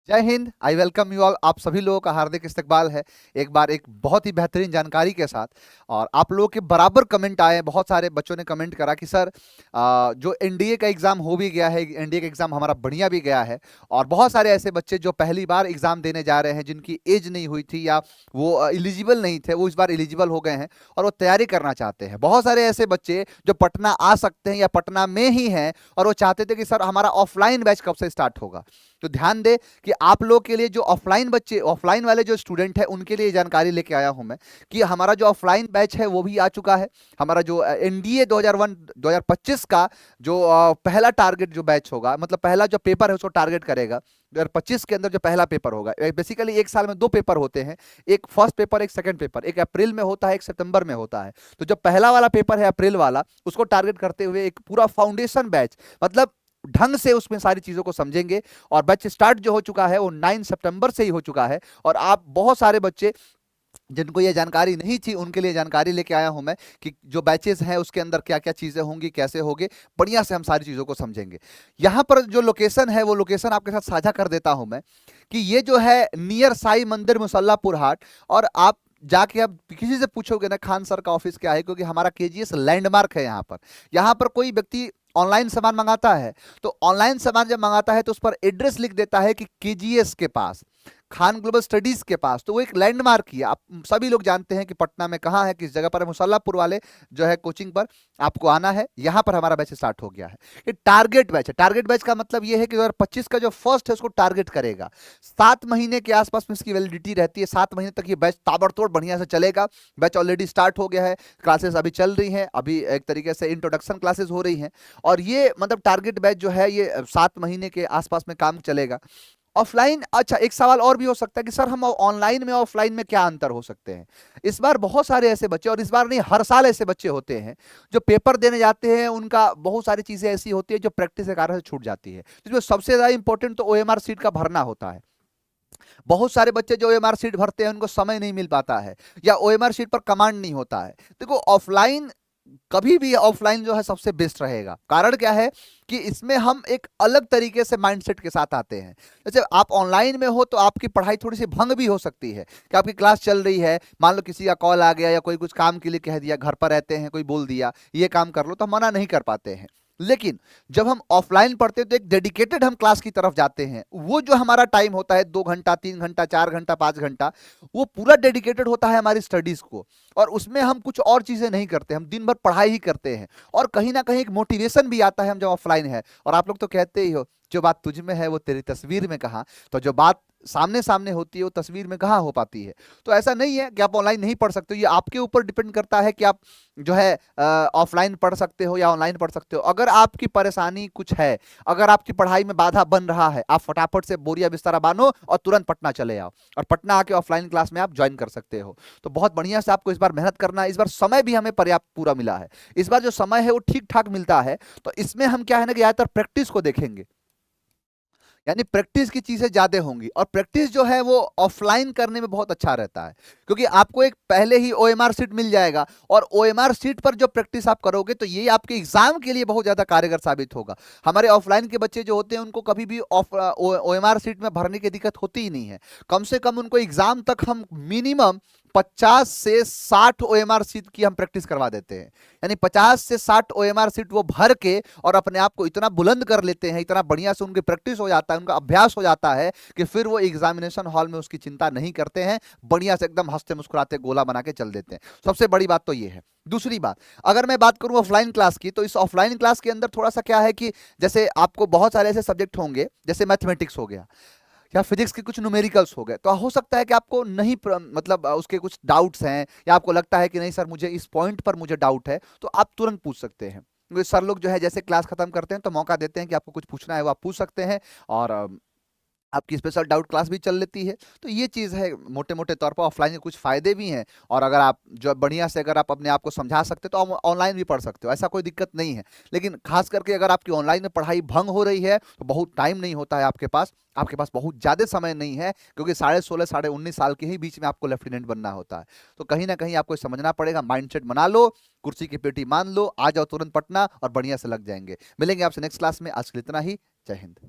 जय Hind. I welcome you all. आप सभी लोगों का हार्दिक इस्तकबाल है एक बार एक बहुत ही बेहतरीन जानकारी के साथ। और आप लोगों के बराबर कमेंट आए, बहुत सारे बच्चों ने कमेंट करा कि सर जो एनडीए का एग्ज़ाम हो भी गया है, एनडीए का एग्ज़ाम हमारा बढ़िया भी गया है। और बहुत सारे ऐसे बच्चे जो पहली बार एग्ज़ाम देने जा रहे हैं, जिनकी एज नहीं हुई थी या वो एलिजिबल नहीं थे, वो इस बार एलिजिबल हो गए हैं और वो तैयारी करना चाहते हैं। बहुत सारे ऐसे बच्चे जो पटना आ सकते हैं या पटना में ही हैं और वो चाहते थे कि सर हमारा ऑफलाइन बैच कब से स्टार्ट होगा। तो ध्यान दे कि आप लोग के लिए जो ऑफलाइन बच्चे, ऑफलाइन वाले जो स्टूडेंट है, उनके लिए जानकारी लेके आया हूं मैं कि हमारा जो ऑफलाइन बैच है वो भी आ चुका है। हमारा जो एनडीए 2025 का जो पहला टारगेट जो बैच होगा, मतलब पहला जो पेपर है उसको टारगेट करेगा। 2025 के अंदर जो पहला पेपर होगा, बेसिकली एक साल में दो पेपर होते हैं, एक फर्स्ट पेपर एक सेकंड पेपर, एक अप्रैल में होता है एक सितंबर में होता है। तो जो पहला वाला पेपर है अप्रैल वाला, उसको टारगेट करते हुए एक पूरा फाउंडेशन बैच, मतलब ढंग से उसमें सारी चीजों को समझेंगे। और बैच स्टार्ट जो हो चुका है वो 9 सितंबर से ही हो चुका है। और आप बहुत सारे बच्चे जिनको ये जानकारी नहीं थी, उनके लिए जानकारी लेके आया हूं मैं कि जो बैचेस हैं उसके अंदर क्या क्या चीजें होंगी, कैसे होंगे। बढ़िया से हम सारी चीजों को समझेंगे। यहां पर जो लोकेशन है वो लोकेशन आपके साथ साझा कर देता हूं मैं कि ये जो है नियर साई मंदिर मुसल्लापुर हाट। और आप जाके अब किसी से पूछोगे ना खान सर का ऑफिस क्या है, क्योंकि हमारा केजीएस लैंडमार्क है यहाँ पर। यहाँ पर कोई व्यक्ति ऑनलाइन सामान मंगाता है तो ऑनलाइन सामान जब मंगाता है तो उस पर एड्रेस लिख देता है कि केजीएस के पास, खान ग्लोबल स्टडीज के पास। तो वो एक लैंडमार्क ही है। आप सभी लोग जानते हैं कि पटना में कहाँ है, किस जगह पर है। मुसल्लापुर वाले जो है कोचिंग पर आपको आना है। यहाँ पर हमारा बैच स्टार्ट हो गया है। ये टारगेट बैच है। टारगेट बैच का मतलब ये है कि 2025 का जो फर्स्ट है उसको टारगेट करेगा। 7 महीने के आसपास में इसकी वैलिडिटी रहती है। 7 महीने तक ये बैच ताबड़तोड़ बढ़िया से चलेगा। बैच ऑलरेडी स्टार्ट हो गया है, क्लासेस अभी चल रही हैं, अभी एक तरीके से इंट्रोडक्शन क्लासेस हो रही हैं। और ये मतलब टारगेट बैच जो है ये 7 महीने के आसपास में काम चलेगा। ऑफलाइन, अच्छा एक सवाल और भी हो सकता है कि सर हम ऑनलाइन में ऑफलाइन में क्या अंतर हो सकते हैं। इस बार बहुत सारे ऐसे बच्चे, और इस बार नहीं हर साल ऐसे बच्चे होते हैं जो पेपर देने जाते हैं, उनका बहुत सारी चीजें ऐसी होती है जो प्रैक्टिस के कारण से छूट जाती है। इसमें सबसे ज्यादा इंपॉर्टेंट तो ओएमआर सीट का भरना होता है। बहुत सारे बच्चे जो ओएमआर सीट भरते हैं उनको समय नहीं मिल पाता है या ओएमआर सीट पर कमांड नहीं होता है। देखो ऑफलाइन, कभी भी ऑफलाइन जो है सबसे बेस्ट रहेगा। कारण क्या है कि इसमें हम एक अलग तरीके से माइंडसेट के साथ आते हैं। जैसे आप ऑनलाइन में हो तो आपकी पढ़ाई थोड़ी सी भंग भी हो सकती है कि आपकी क्लास चल रही है, मान लो किसी का कॉल आ गया या कोई कुछ काम के लिए कह दिया, घर पर रहते हैं कोई बोल दिया ये काम कर लो, तो हम मना नहीं कर पाते हैं। लेकिन जब हम ऑफलाइन पढ़ते हैं तो एक डेडिकेटेड हम क्लास की तरफ जाते हैं। वो जो हमारा टाइम होता है 2 घंटा 3 घंटा 4 घंटा 5 घंटा, वो पूरा डेडिकेटेड होता है हमारी स्टडीज को। और उसमें हम कुछ और चीजें नहीं करते, हम दिन भर पढ़ाई ही करते हैं। और कहीं ना कहीं एक मोटिवेशन भी आता है हम जब ऑफलाइन है। और आप लोग तो कहते ही हो जो बात तुझ में है वो तेरी तस्वीर में कहा। तो जो बात सामने सामने होती है वो तस्वीर में कहाँ हो पाती है। तो ऐसा नहीं है कि आप ऑनलाइन नहीं पढ़ सकते हो, ये आपके ऊपर डिपेंड करता है कि आप जो है ऑफलाइन पढ़ सकते हो या ऑनलाइन पढ़ सकते हो। अगर आपकी परेशानी कुछ है, अगर आपकी पढ़ाई में बाधा बन रहा है, आप फटाफट से बोरिया बिस्तारा बांधो और तुरंत पटना चले आओ और पटना आके ऑफलाइन क्लास में आप ज्वाइन कर सकते हो। तो बहुत बढ़िया से आपको इस बार मेहनत करना है। इस बार समय भी हमें पर्याप्त पूरा मिला है। इस बार जो समय है वो ठीक ठाक मिलता है। तो इसमें हम क्या है ना कि ज्यादातर प्रैक्टिस को देखेंगे, यानी प्रैक्टिस की चीजें ज्यादा होंगी। और प्रैक्टिस जो है वो ऑफलाइन करने में बहुत अच्छा रहता है, क्योंकि आपको एक पहले ही ओएमआर सीट मिल जाएगा। और ओएमआर सीट पर जो प्रैक्टिस आप करोगे तो ये आपके एग्जाम के लिए बहुत ज्यादा कारगर साबित होगा। हमारे ऑफलाइन के बच्चे जो होते हैं उनको कभी भी ओएमआर सीट में भरने की दिक्कत होती ही नहीं है। कम से कम उनको एग्जाम तक हम मिनिमम 50 से 60 ओएमआर सीट की हम प्रैक्टिस करवा देते हैं। यानी 50 से 60 ओएमआर सीट वो भर के और अपने आप को इतना बुलंद कर लेते हैं, इतना बढ़िया से उनकी प्रैक्टिस हो जाता है, उनका अभ्यास हो जाता है कि फिर वो एग्जामिनेशन हॉल में उसकी चिंता नहीं करते हैं। बढ़िया से एकदम हंसते मुस्कुराते गोला बना के चल देते हैं। सबसे बड़ी बात तो ये है। दूसरी बात, अगर मैं बात करूं ऑफलाइन क्लास की, तो इस ऑफलाइन क्लास के अंदर थोड़ा सा क्या है कि जैसे आपको बहुत सारे ऐसे सब्जेक्ट होंगे, जैसे मैथमेटिक्स हो गया या फिजिक्स के कुछ न्यूमेरिकल्स हो गए, तो हो सकता है कि आपको नहीं मतलब उसके कुछ डाउट्स हैं, या आपको लगता है कि नहीं सर मुझे इस पॉइंट पर मुझे डाउट है, तो आप तुरंत पूछ सकते हैं। क्योंकि सर लोग जो है जैसे क्लास खत्म करते हैं तो मौका देते हैं कि आपको कुछ पूछना है वो आप पूछ सकते हैं। और आपकी स्पेशल डाउट क्लास भी चल लेती है। तो ये चीज़ है मोटे मोटे तौर पर। ऑफलाइन के कुछ फायदे भी हैं, और अगर आप जो बढ़िया से अगर आप अपने आप को समझा सकते हो तो आप ऑनलाइन भी पढ़ सकते हो, ऐसा कोई दिक्कत नहीं है। लेकिन खास करके अगर आपकी ऑनलाइन में पढ़ाई भंग हो रही है तो बहुत टाइम नहीं होता है आपके पास बहुत ज़्यादा समय नहीं है, क्योंकि 16.5 साढ़े 19 साल के ही बीच में आपको लेफ्टिनेंट बनना होता है। तो कहीं ना कहीं आपको समझना पड़ेगा, माइंडसेट बना लो, कुर्सी की पेटी मान लो, आ जाओ तुरंत पटना और बढ़िया से लग जाएंगे। मिलेंगे आपसे नेक्स्ट क्लास में। आज के लिए इतना ही। जय हिंद।